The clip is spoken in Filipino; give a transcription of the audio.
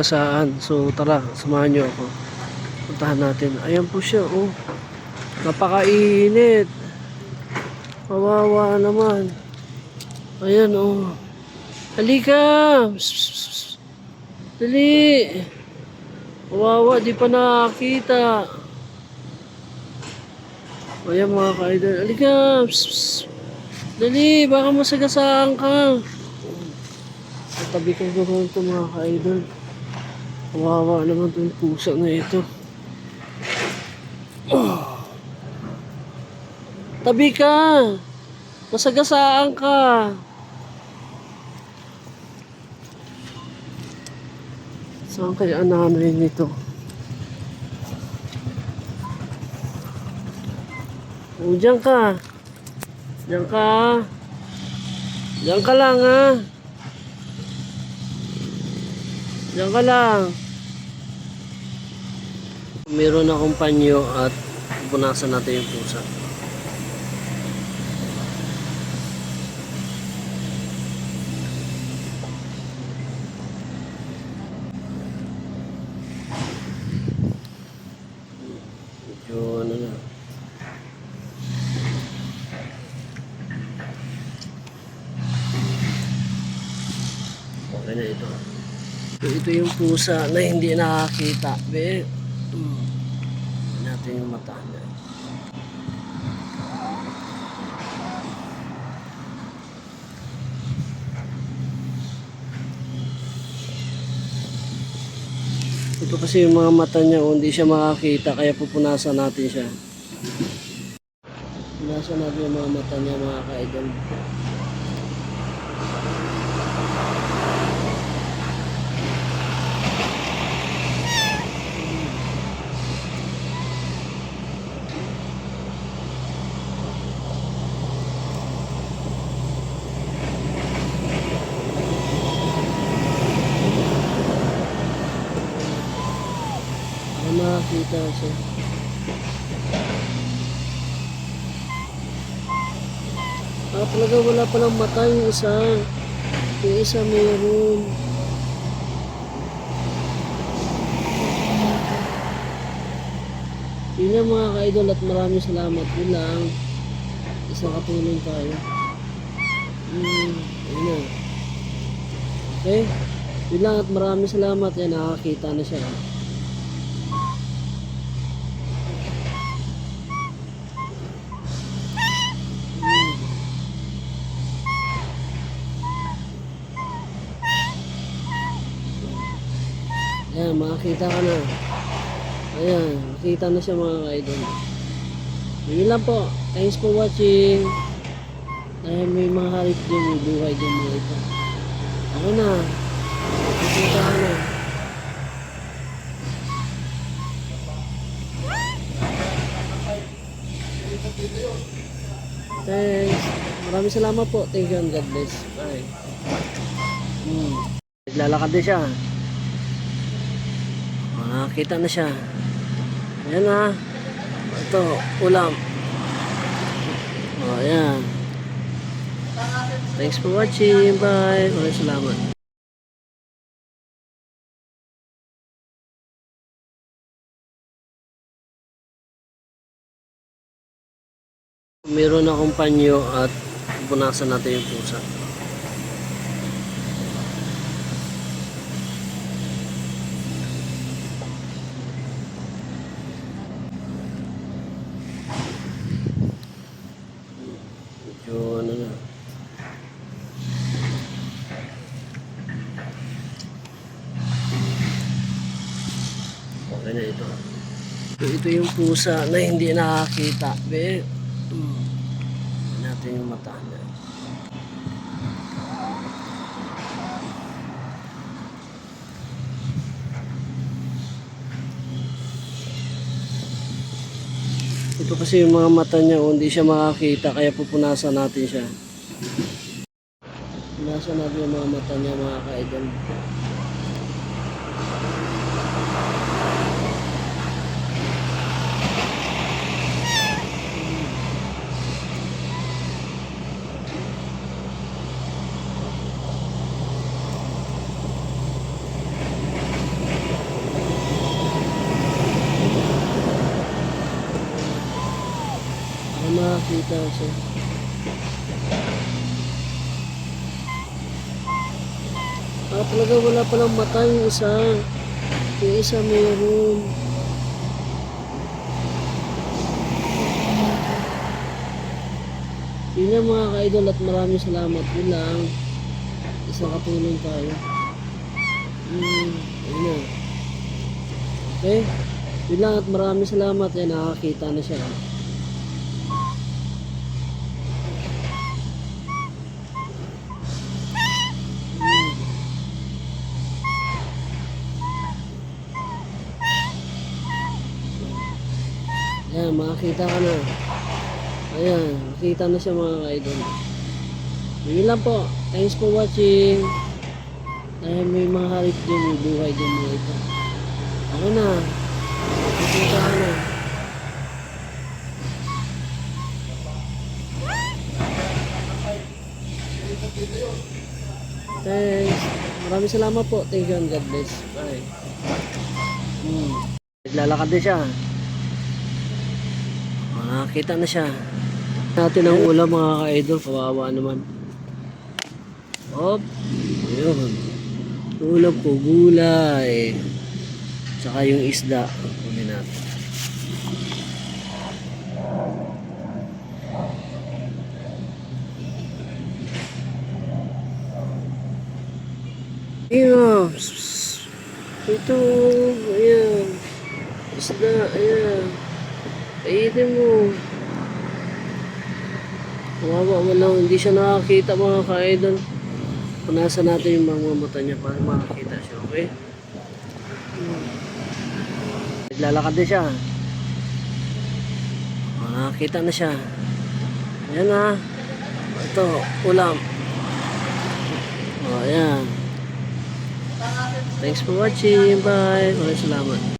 Saan? So tara, samahan niyo ako. Puntahan natin. Ayan po siya, oh. Napakainit. Kawawa naman. Ayan, oh. Halika! Psst, psst, psst. Dali! Kawawa, di pa nakakita. Ayan mga ka-idol. Halika! Psst, psst. Dali! Baka masagasaan ka. Tabi ko doon ito mga ka-idol. Kawawa naman itong pusa na ito. Tabi ka! Masagasaan ka! Saan kaya nanay nito? O, diyan ka! Diyan ka! Diyan ka lang ha! Diyan ka lang! Meron akong panyo at punasan natin yung pusa. Medyo ano na. Okay na ito. Ito yung pusa na hindi nakakita. Be. Natin yung mata niya. Ito kasi yung mga mata niya, hindi siya makakita, kaya pupunasan natin siya. Pupunasan natin yung mga mata niya, mga ka-idol. Makakita siya. Talaga wala palang mata yung isa. Yung isa meron. Yun lang mga ka-idol at maraming salamat. Yun lang. Isang katulong tayo. Yun na. Okay? Yun lang at maraming salamat. Yan, nakakita na siya. Ayan, makakita ka na. Ayan, makita na siya mga ka-idol. Yun lang po. Thanks for watching. Dahil may mga harip din, may buhay din mga ito. Ako na. Makikita ka na. Thanks. Maraming salamat po. Thank you and God bless. Bye. Naglalakad din siya. Nakakita na siya. Ayan na. Ito, ulam. O, ayan. Thanks for watching. Bye. Maraming salamat. Meron akong panyo at punasan natin yung pusa. Medyo ano na. Okay na ito. Ito yung pusa na hindi nakakita. Be. Natin yung mata niya. Ito kasi yung mga mata niya, hindi siya makakita, kaya pupunasan natin siya. Pupunasan natin yung mga mata niya, mga ka-idol. Kita siya. Talaga wala palang mata yung isa. Yung isa mayroon. Yun lang mga ka-idol at maraming salamat. Yun lang. Isang katulong tayo. Ayun na. Okay? Yun lang at maraming salamat. Yan, nakakita na siya. Ayan, makakita ka na. Ayan, makita na siya mga ka-idol. Yun lang po. Thanks for watching. Dahil may mga harip din, may buhay din mga ito. Ako na. Makikita ka na. Thanks. Maraming salamat po. Thank you and God bless. Bye. Naglalakad din siya. Nakakita na siya. Natin ang ulam mga ka-idol. Kawawa naman. Hop. Ayun. Ulam po, gulay. Tsaka yung isda. Kunin natin. Ayun. Ito. Ayan. Isda. Ayan. Kainin mo. Kawawa mo lang. Hindi siya nakakita mga ka-idol. Punasan natin yung mga mata niya para makakita siya. Okay? Naglalakad din siya. Nakakita na siya. Ayan na. Ito. Ulam. Ayan. Thanks for watching. Bye. Maraming salamat.